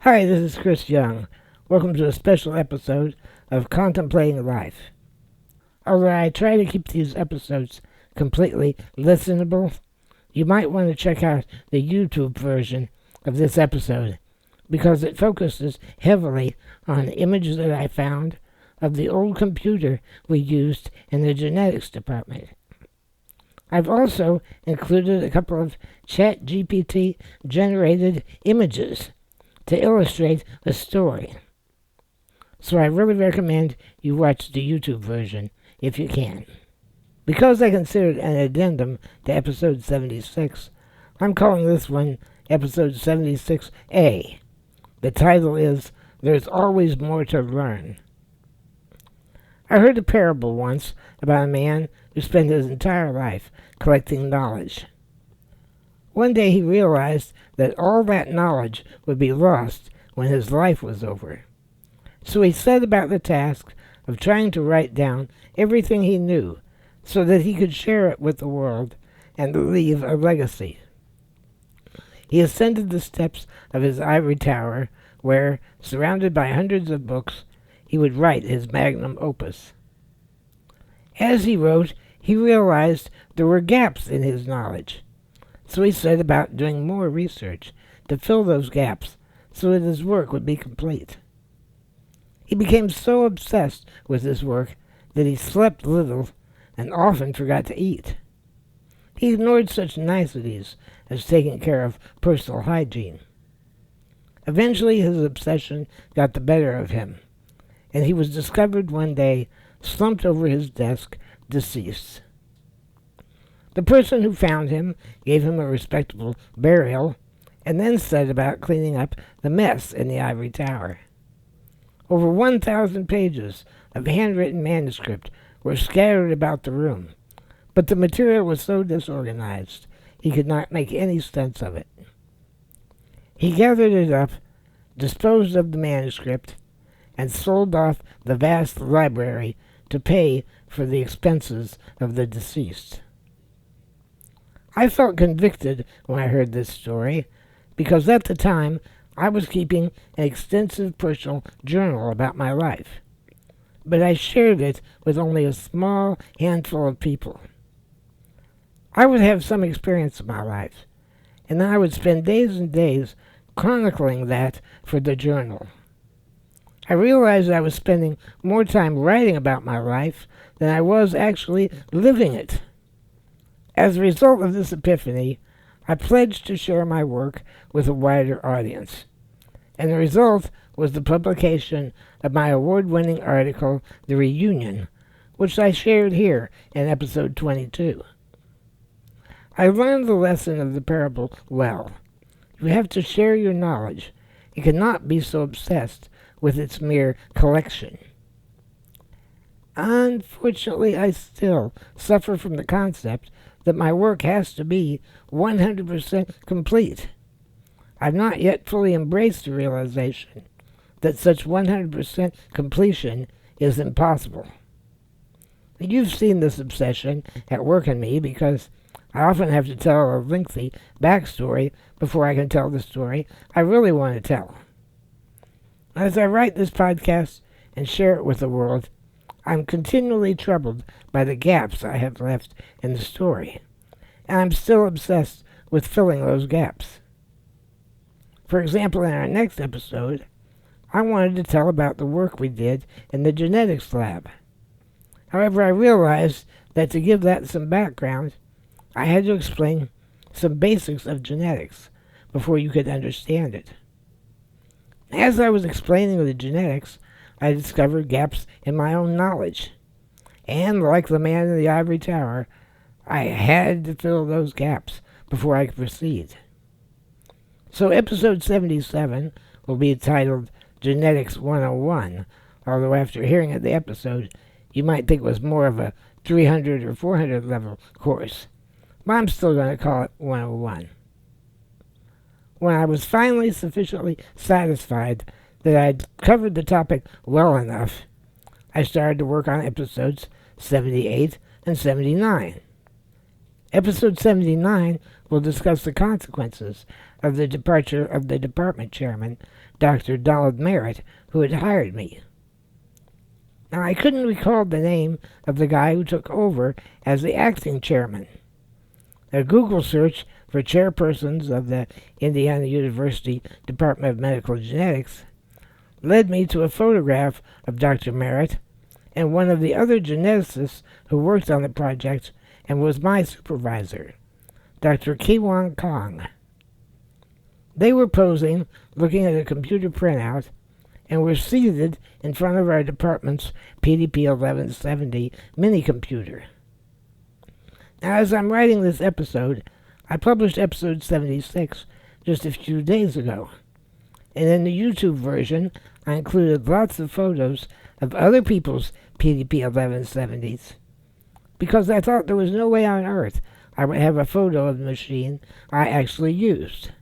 Hi, this is Chris Young. Welcome to a special episode of Contemplating Life. Although I try to keep these episodes completely listenable, you might want to check out the YouTube version of this episode because it focuses heavily on images that I found of the old computer we used in the genetics department. I've also included a couple of ChatGPT generated images to illustrate the story. So I really recommend you watch the YouTube version if you can. Because I consider it an addendum to episode 76, I'm calling this one episode 76A. The title is There's Always More to Learn. I heard a parable once about a man who spent his entire life collecting knowledge. One day he realized that all that knowledge would be lost when his life was over. So he set about the task of trying to write down everything he knew so that he could share it with the world and leave a legacy. He ascended the steps of his ivory tower where, surrounded by hundreds of books, he would write his magnum opus. As he wrote, he realized there were gaps in his knowledge. So he set about doing more research to fill those gaps so that his work would be complete. He became so obsessed with his work that he slept little and often forgot to eat. He ignored such niceties as taking care of personal hygiene. Eventually his obsession got the better of him, and he was discovered one day slumped over his desk, deceased. The person who found him gave him a respectable burial and then set about cleaning up the mess in the ivory tower. Over 1,000 pages of handwritten manuscript were scattered about the room, but the material was so disorganized he could not make any sense of it. He gathered it up, disposed of the manuscript, and sold off the vast library to pay for the expenses of the deceased. I felt convicted when I heard this story, because at the time I was keeping an extensive personal journal about my life, but I shared it with only a small handful of people. I would have some experience in my life, and then I would spend days and days chronicling that for the journal. I realized I was spending more time writing about my life than I was actually living it. As a result of this epiphany, I pledged to share my work with a wider audience, and the result was the publication of my award-winning article, The Reunion, which I shared here in episode 22. I learned the lesson of the parable well. You have to share your knowledge. You cannot be so obsessed with its mere collection. Unfortunately, I still suffer from the concept that my work has to be 100% complete. I've not yet fully embraced the realization that such 100% completion is impossible. You've seen this obsession at work in me because I often have to tell a lengthy backstory before I can tell the story I really want to tell. As I write this podcast and share it with the world, I'm continually troubled by the gaps I have left in the story, and I'm still obsessed with filling those gaps. For example, in our next episode, I wanted to tell about the work we did in the genetics lab. However, I realized that to give that some background, I had to explain some basics of genetics before you could understand it. As I was explaining the genetics, I discovered gaps in my own knowledge. And like the man in the ivory tower, I had to fill those gaps before I could proceed. So episode 77 will be titled Genetics 101, although after hearing the episode, you might think it was more of a 300 or 400 level course. But I'm still going to call it 101. When I was finally sufficiently satisfied that I'd covered the topic well enough, I started to work on episodes 78 and 79. Episode 79 will discuss the consequences of the departure of the department chairman, Dr. Donald Merritt, who had hired me. Now, I couldn't recall the name of the guy who took over as the acting chairman. A Google search for chairpersons of the Indiana University Department of Medical Genetics led me to a photograph of Dr. Merritt and one of the other geneticists who worked on the project and was my supervisor, Dr. Kiwon Kong. They were posing, looking at a computer printout, and were seated in front of our department's PDP 1170 mini-computer. Now, as I'm writing this episode, I published episode 76 just a few days ago, and in the YouTube version, I included lots of photos of other people's PDP 1170s, because I thought there was no way on earth I would have a photo of the machine I actually used.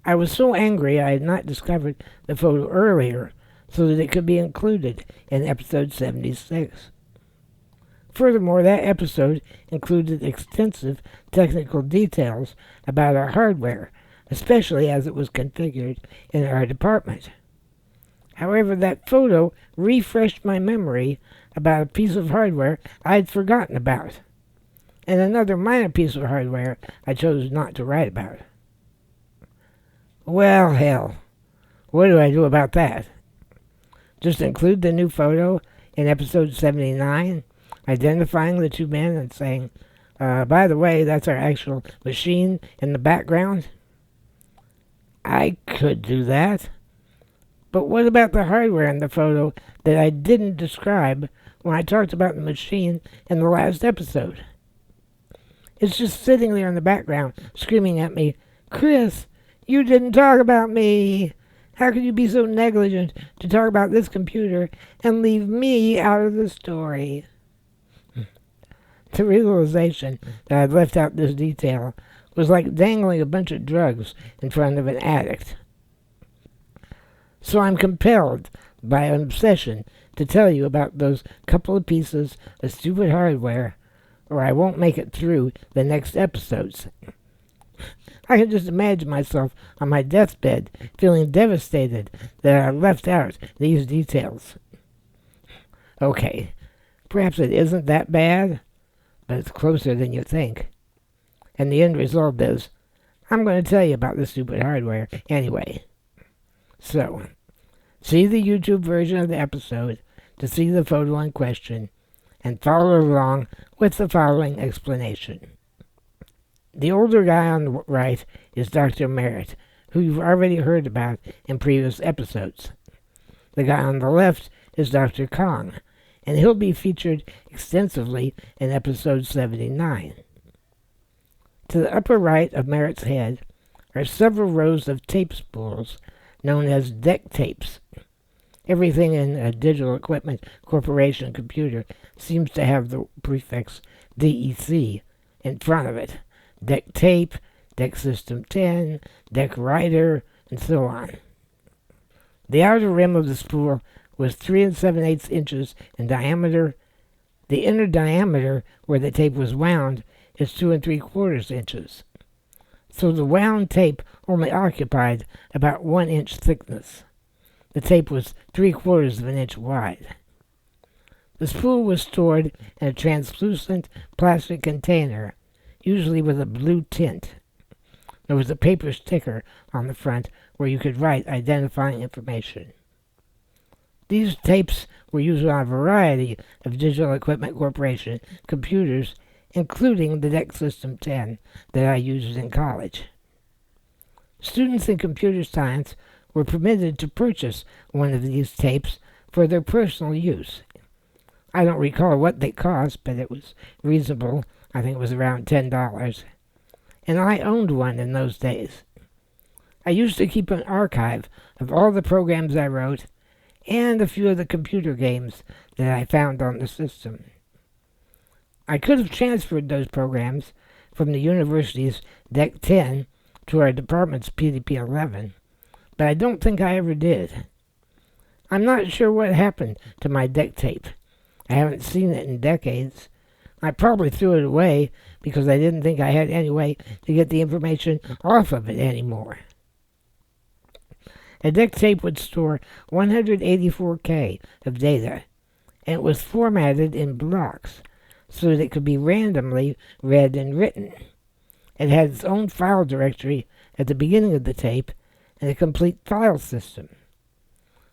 I was so angry I had not discovered the photo earlier so that it could be included in episode 76. Furthermore, that episode included extensive technical details about our hardware, especially as it was configured in our department. However, that photo refreshed my memory about a piece of hardware I'd forgotten about, and another minor piece of hardware I chose not to write about. Well, hell, what do I do about that? Just include the new photo in episode 79, identifying the two men and saying, by the way, that's our actual machine in the background? I could do that. But what about the hardware in the photo that I didn't describe when I talked about the machine in the last episode? It's just sitting there in the background, screaming at me, Chris, you didn't talk about me. How could you be so negligent to talk about this computer and leave me out of the story? The realization that I'd left out this detail was like dangling a bunch of drugs in front of an addict. So I'm compelled by an obsession to tell you about those couple of pieces of stupid hardware, or I won't make it through the next episodes. I can just imagine myself on my deathbed feeling devastated that I left out these details. Okay, perhaps it isn't that bad, but it's closer than you think. And the end result is, I'm going to tell you about the stupid hardware anyway. So, see the YouTube version of the episode to see the photo in question, and follow along with the following explanation. The older guy on the right is Dr. Merritt, who you've already heard about in previous episodes. The guy on the left is Dr. Kong, and he'll be featured extensively in episode 79. To the upper right of Merritt's head are several rows of tape spools known as deck tapes. Everything in a Digital Equipment Corporation computer seems to have the prefix DEC in front of it. Deck tape, deck system 10, deck writer, and so on. The outer rim of the spool was 3 7/8 inches in diameter. The inner diameter, where the tape was wound, is 2 3/4 inches. So the wound tape only occupied about 1 inch thickness. The tape was 3/4 of an inch wide. The spool was stored in a translucent plastic container, usually with a blue tint. There was a paper sticker on the front where you could write identifying information. These tapes were used on a variety of Digital Equipment Corporation computers, including the DEC System 10 that I used in college. Students in computer science were permitted to purchase one of these tapes for their personal use. I don't recall what they cost, but it was reasonable. I think it was around $10. And I owned one in those days. I used to keep an archive of all the programs I wrote and a few of the computer games that I found on the system. I could have transferred those programs from the university's DEC 10 to our department's PDP 11, but I don't think I ever did. I'm not sure what happened to my DEC tape. I haven't seen it in decades. I probably threw it away because I didn't think I had any way to get the information off of it anymore. A DEC tape would store 184K of data, and it was formatted in blocks so that it could be randomly read and written. It had its own file directory at the beginning of the tape and a complete file system.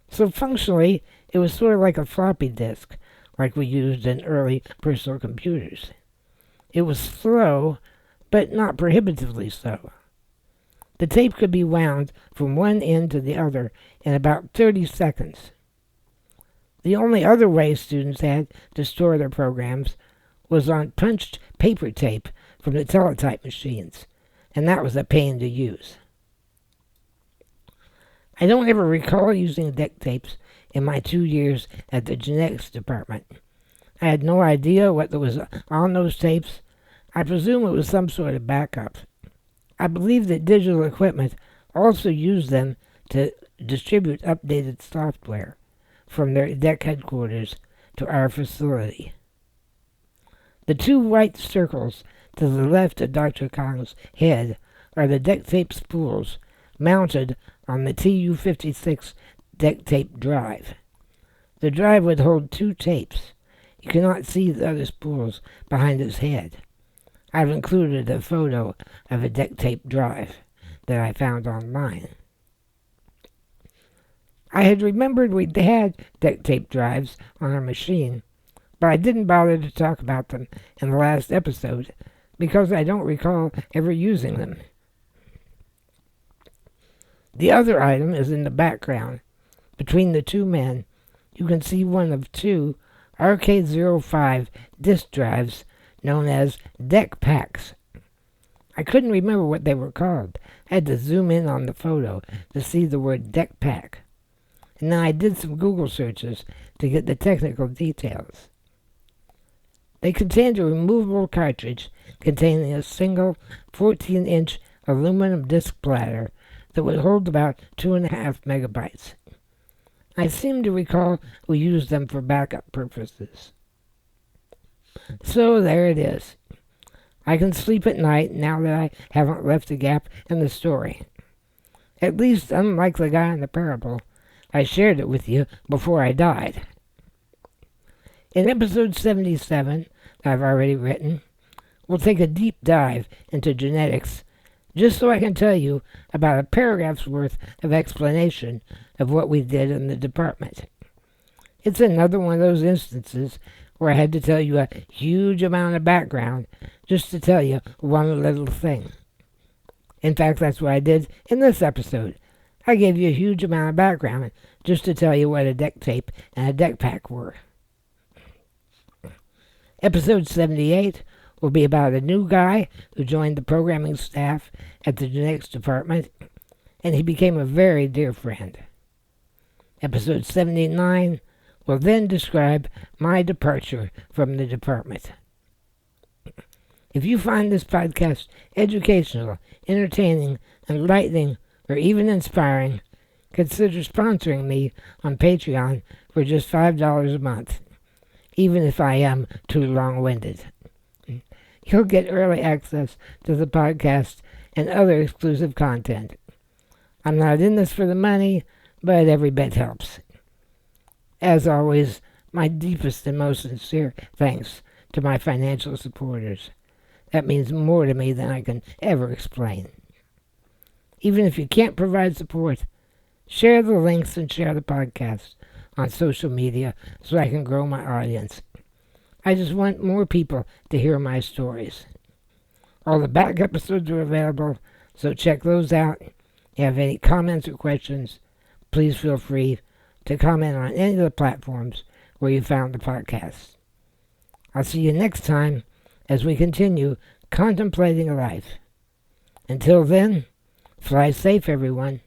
So functionally, it was sort of like a floppy disk, like we used in early personal computers. It was slow, but not prohibitively so. The tape could be wound from one end to the other in about 30 seconds. The only other way students had to store their programs was on punched paper tape from the teletype machines, and that was a pain to use. I don't ever recall using DEC tapes in my 2 years at the genetics department. I had no idea what was on those tapes. I presume it was some sort of backup. I believe that digital equipment also used them to distribute updated software from their DEC headquarters to our facility. The two white circles to the left of Dr. Kong's head are the DEC tape spools mounted on the TU-56 DEC tape drive. The drive would hold 2 tapes. You cannot see the other spools behind his head. I've included a photo of a DEC tape drive that I found online. I had remembered we'd had DEC tape drives on our machine, but I didn't bother to talk about them in the last episode because I don't recall ever using them. The other item is in the background. Between the two men, you can see one of 2 RK05 disk drives known as DEC packs. I couldn't remember what they were called. I had to zoom in on the photo to see the word DEC pack. And then I did some Google searches to get the technical details. They contained a removable cartridge containing a single 14-inch aluminum disc platter that would hold about 2.5 megabytes. I seem to recall we used them for backup purposes. So there it is. I can sleep at night now that I haven't left a gap in the story. At least, unlike the guy in the parable, I shared it with you before I died. In episode 77, that I've already written, we'll take a deep dive into genetics, just so I can tell you about a paragraph's worth of explanation of what we did in the department. It's another one of those instances where I had to tell you a huge amount of background just to tell you one little thing. In fact, that's what I did in this episode. I gave you a huge amount of background just to tell you what a DEC tape and a DEC pack were. Episode 78 will be about a new guy who joined the programming staff at the genetics department, and he became a very dear friend. Episode 79 will then describe my departure from the department. If you find this podcast educational, entertaining, enlightening, or even inspiring, consider sponsoring me on Patreon for just $5 a month, even if I am too long-winded. You'll get early access to the podcast and other exclusive content. I'm not in this for the money, but every bit helps. As always, my deepest and most sincere thanks to my financial supporters. That means more to me than I can ever explain. Even if you can't provide support, share the links and share the podcast on social media so I can grow my audience. I just want more people to hear my stories. All the back episodes are available, so check those out. If you have any comments or questions, please feel free to comment on any of the platforms where you found the podcast. I'll see you next time as we continue contemplating life. Until then, fly safe, everyone.